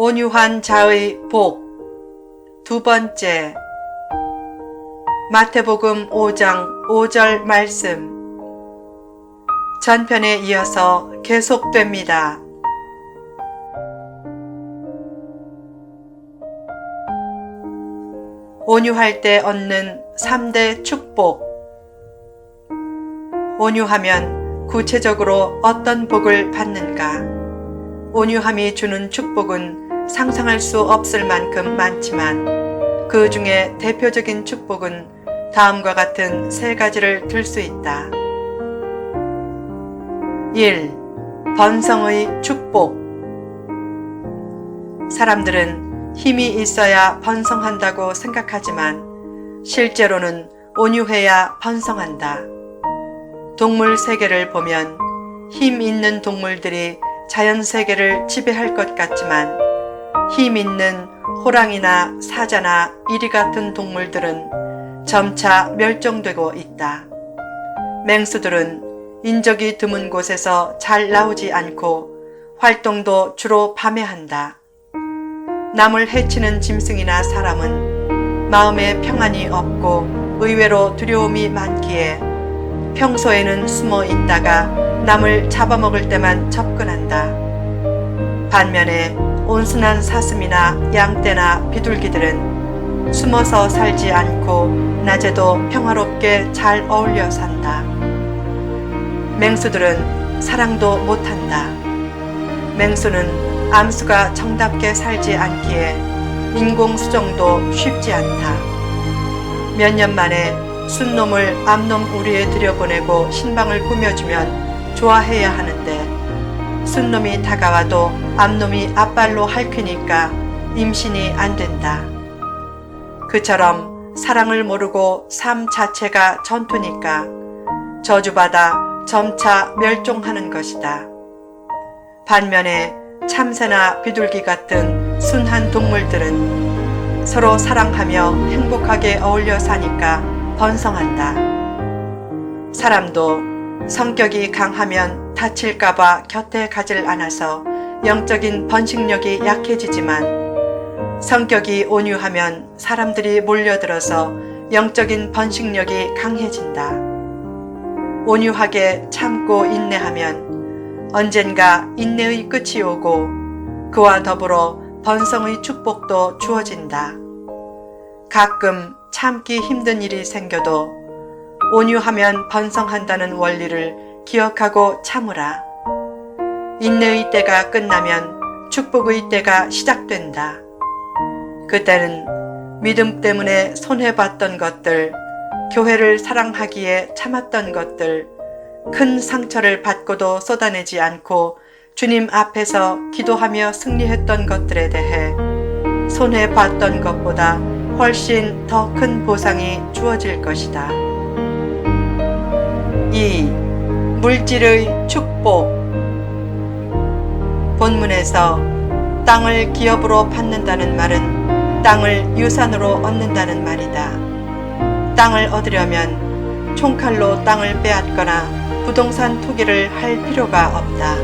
온유한 자의 복. 두 번째, 마태복음 5장 5절 말씀. 전편에 이어서 계속됩니다. 온유할 때 얻는 3대 축복. 온유하면 구체적으로 어떤 복을 받는가? 온유함이 주는 축복은 상상할 수 없을 만큼 많지만 그 중에 대표적인 축복은 다음과 같은 세 가지를 들 수 있다. 1. 번성의 축복. 사람들은 힘이 있어야 번성한다고 생각하지만 실제로는 온유해야 번성한다. 동물 세계를 보면 힘 있는 동물들이 자연 세계를 지배할 것 같지만 힘 있는 호랑이나 사자나 이리 같은 동물들은 점차 멸종되고 있다. 맹수들은 인적이 드문 곳에서 잘 나오지 않고 활동도 주로 밤에 한다. 남을 해치는 짐승이나 사람은 마음에 평안이 없고 의외로 두려움이 많기에 평소에는 숨어 있다가 남을 잡아먹을 때만 접근한다. 반면에 온순한 사슴이나 양떼나 비둘기들은 숨어서 살지 않고 낮에도 평화롭게 잘 어울려 산다. 맹수들은 사랑도 못한다. 맹수는 암수가 정답게 살지 않기에 인공수정도 쉽지 않다. 몇 년 만에 순놈을 암놈 우리에 들여보내고 신방을 꾸며주면 좋아해야 하는데 순놈이 다가와도 암놈이 앞발로 핥히니까 임신이 안 된다. 그처럼 사랑을 모르고 삶 자체가 전투니까 저주받아 점차 멸종하는 것이다. 반면에 참새나 비둘기 같은 순한 동물들은 서로 사랑하며 행복하게 어울려 사니까 번성한다. 사람도 성격이 강하면 다칠까봐 곁에 가질 않아서 영적인 번식력이 약해지지만 성격이 온유하면 사람들이 몰려들어서 영적인 번식력이 강해진다. 온유하게 참고 인내하면 언젠가 인내의 끝이 오고 그와 더불어 번성의 축복도 주어진다. 가끔 참기 힘든 일이 생겨도 온유하면 번성한다는 원리를 기억하고 참으라. 인내의 때가 끝나면 축복의 때가 시작된다. 그때는 믿음 때문에 손해봤던 것들, 교회를 사랑하기에 참았던 것들, 큰 상처를 받고도 쏟아내지 않고 주님 앞에서 기도하며 승리했던 것들에 대해 손해봤던 것보다 훨씬 더 큰 보상이 주어질 것이다. 2. 물질의 축복. 본문에서 땅을 기업으로 받는다는 말은 땅을 유산으로 얻는다는 말이다. 땅을 얻으려면 총칼로 땅을 빼앗거나 부동산 투기를 할 필요가 없다.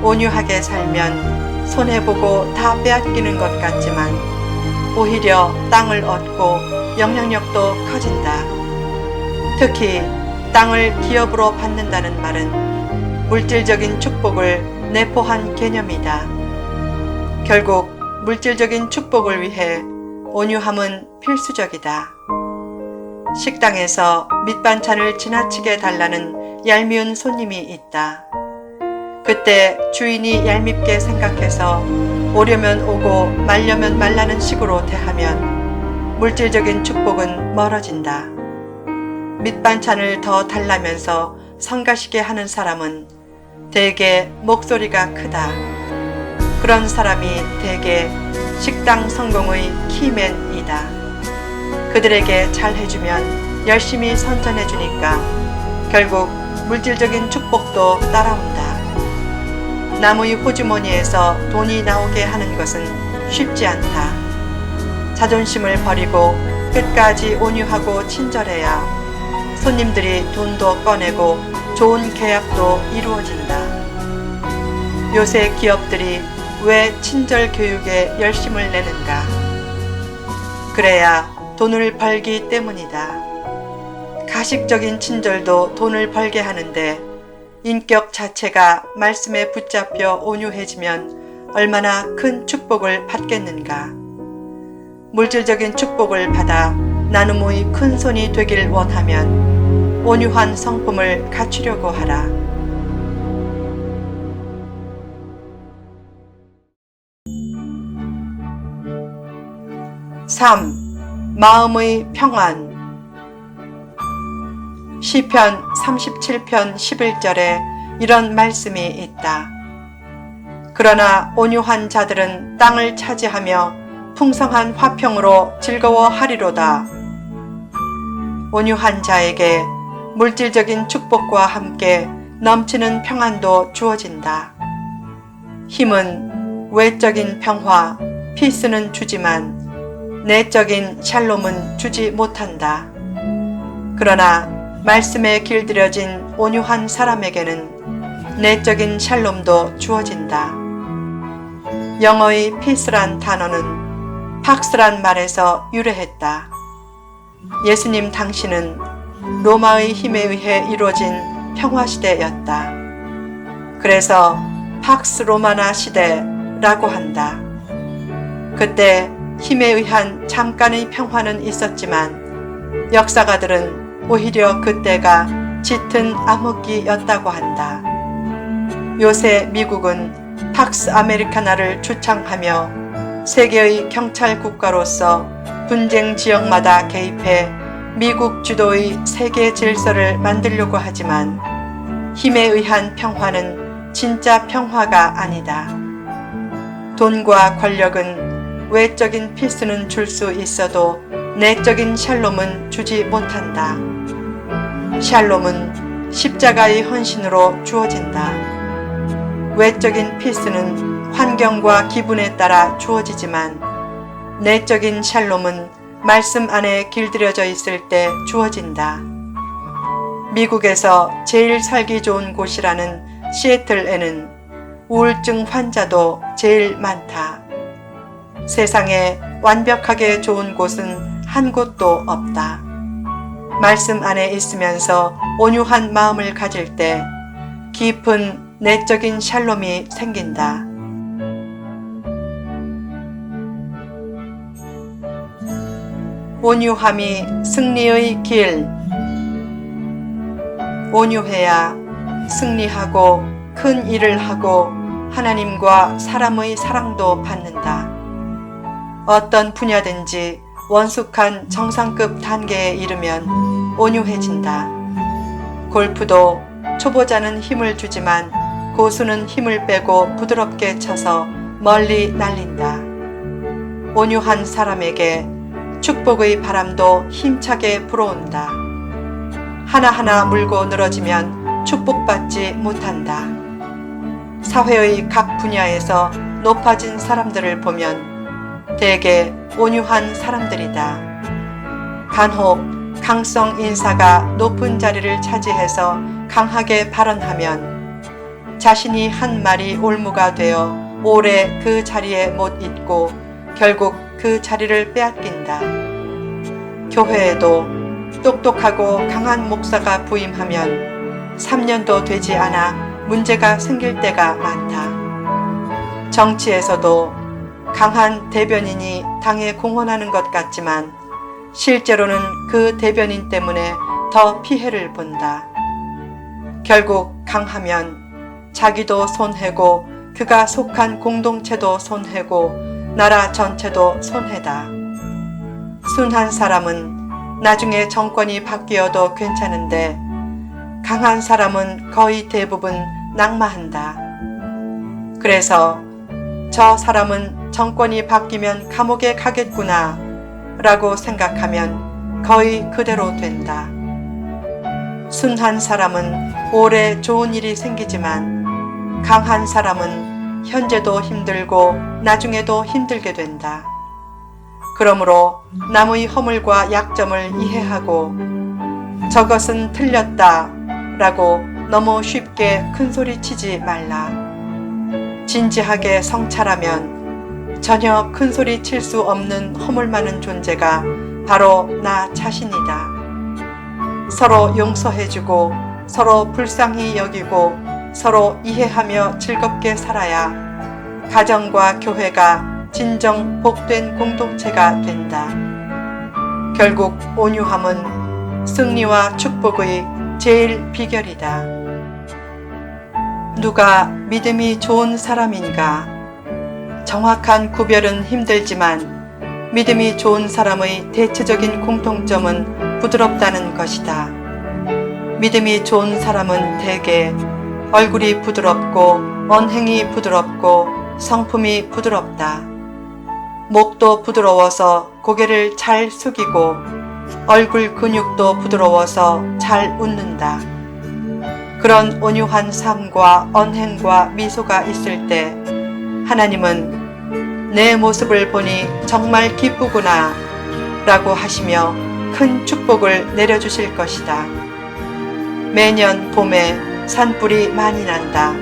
온유하게 살면 손해보고 다 빼앗기는 것 같지만 오히려 땅을 얻고 영향력도 커진다. 특히 땅을 기업으로 받는다는 말은 물질적인 축복을 내포한 개념이다. 결국 물질적인 축복을 위해 온유함은 필수적이다. 식당에서 밑반찬을 지나치게 달라는 얄미운 손님이 있다. 그때 주인이 얄밉게 생각해서 오려면 오고 말려면 말라는 식으로 대하면 물질적인 축복은 멀어진다. 밑반찬을 더 달라면서 성가시게 하는 사람은 대개 목소리가 크다. 그런 사람이 대개 식당 성공의 키맨이다. 그들에게 잘해주면 열심히 선전해주니까 결국 물질적인 축복도 따라온다. 나무의 호주머니에서 돈이 나오게 하는 것은 쉽지 않다. 자존심을 버리고 끝까지 온유하고 친절해야 손님들이 돈도 꺼내고 좋은 계약도 이루어진다. 요새 기업들이 왜 친절 교육에 열심을 내는가? 그래야 돈을 벌기 때문이다. 가식적인 친절도 돈을 벌게 하는데 인격 자체가 말씀에 붙잡혀 온유해지면 얼마나 큰 축복을 받겠는가? 물질적인 축복을 받아 나눔의 큰 손이 되길 원하면 온유한 성품을 갖추려고 하라. 3. 마음의 평안. 시편 37편 11절에 이런 말씀이 있다. 그러나 온유한 자들은 땅을 차지하며 풍성한 화평으로 즐거워하리로다. 온유한 자에게 물질적인 축복과 함께 넘치는 평안도 주어진다. 힘은 외적인 평화, 피스는 주지만 내적인 샬롬은 주지 못한다. 그러나 말씀에 길들여진 온유한 사람에게는 내적인 샬롬도 주어진다. 영어의 피스란 단어는 팍스란 말에서 유래했다. 예수님 당시는 로마의 힘에 의해 이루어진 평화시대였다. 그래서 팍스 로마나 시대라고 한다. 그때 힘에 의한 잠깐의 평화는 있었지만 역사가들은 오히려 그때가 짙은 암흑기였다고 한다. 요새 미국은 팍스 아메리카나를 주창하며 세계의 경찰 국가로서 분쟁 지역마다 개입해 미국 주도의 세계 질서를 만들려고 하지만 힘에 의한 평화는 진짜 평화가 아니다. 돈과 권력은 외적인 피스는 줄 수 있어도 내적인 샬롬은 주지 못한다. 샬롬은 십자가의 헌신으로 주어진다. 외적인 피스는 환경과 기분에 따라 주어지지만 내적인 샬롬은 말씀 안에 길들여져 있을 때 주어진다. 미국에서 제일 살기 좋은 곳이라는 시애틀에는 우울증 환자도 제일 많다. 세상에 완벽하게 좋은 곳은 한 곳도 없다. 말씀 안에 있으면서 온유한 마음을 가질 때 깊은 내적인 샬롬이 생긴다. 온유함이 승리의 길. 온유해야 승리하고 큰 일을 하고 하나님과 사람의 사랑도 받는다. 어떤 분야든지 원숙한 정상급 단계에 이르면 온유해진다. 골프도 초보자는 힘을 주지만 고수는 힘을 빼고 부드럽게 쳐서 멀리 날린다. 온유한 사람에게 축복의 바람도 힘차게 불어온다. 하나하나 물고 늘어지면 축복받지 못한다. 사회의 각 분야에서 높아진 사람들을 보면 대개 온유한 사람들이다. 간혹 강성 인사가 높은 자리를 차지해서 강하게 발언하면 자신이 한 말이 올무가 되어 오래 그 자리에 못 있고 결국 그 자리를 빼앗긴다. 교회에도 똑똑하고 강한 목사가 부임하면 3년도 되지 않아 문제가 생길 때가 많다. 정치에서도 강한 대변인이 당에 공헌하는 것 같지만 실제로는 그 대변인 때문에 더 피해를 본다. 결국 강하면 자기도 손해고 그가 속한 공동체도 손해고 나라 전체도 손해다. 순한 사람은 나중에 정권이 바뀌어도 괜찮은데 강한 사람은 거의 대부분 낙마한다. 그래서 저 사람은 정권이 바뀌면 감옥에 가겠구나 라고 생각하면 거의 그대로 된다. 순한 사람은 오래 좋은 일이 생기지만 강한 사람은 현재도 힘들고 나중에도 힘들게 된다. 그러므로 남의 허물과 약점을 이해하고 저것은 틀렸다 라고 너무 쉽게 큰소리 치지 말라. 진지하게 성찰하면 전혀 큰 소리 칠 수 없는 허물 많은 존재가 바로 나 자신이다. 서로 용서해주고 서로 불쌍히 여기고 서로 이해하며 즐겁게 살아야 가정과 교회가 진정 복된 공동체가 된다. 결국 온유함은 승리와 축복의 제일 비결이다. 누가 믿음이 좋은 사람인가? 정확한 구별은 힘들지만 믿음이 좋은 사람의 대체적인 공통점은 부드럽다는 것이다. 믿음이 좋은 사람은 대개 얼굴이 부드럽고 언행이 부드럽고 성품이 부드럽다. 목도 부드러워서 고개를 잘 숙이고 얼굴 근육도 부드러워서 잘 웃는다. 그런 온유한 삶과 언행과 미소가 있을 때 하나님은 내 모습을 보니 정말 기쁘구나 라고 하시며 큰 축복을 내려주실 것이다. 매년 봄에 산불이 많이 난다.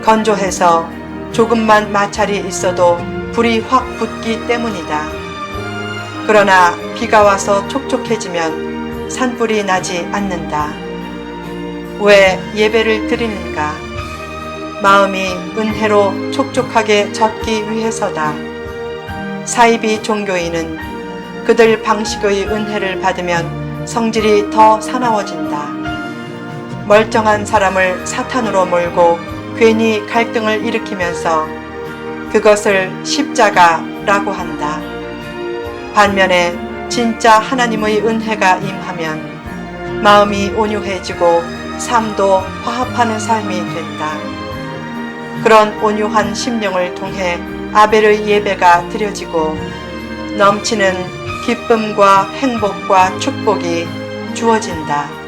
건조해서 조금만 마찰이 있어도 불이 확 붙기 때문이다. 그러나 비가 와서 촉촉해지면 산불이 나지 않는다. 왜 예배를 드리는가? 마음이 은혜로 촉촉하게 젖기 위해서다. 사이비 종교인은 그들 방식의 은혜를 받으면 성질이 더 사나워진다. 멀쩡한 사람을 사탄으로 몰고 괜히 갈등을 일으키면서 그것을 십자가라고 한다. 반면에 진짜 하나님의 은혜가 임하면 마음이 온유해지고 삶도 화합하는 삶이 된다. 그런 온유한 심령을 통해 아벨의 예배가 드려지고 넘치는 기쁨과 행복과 축복이 주어진다.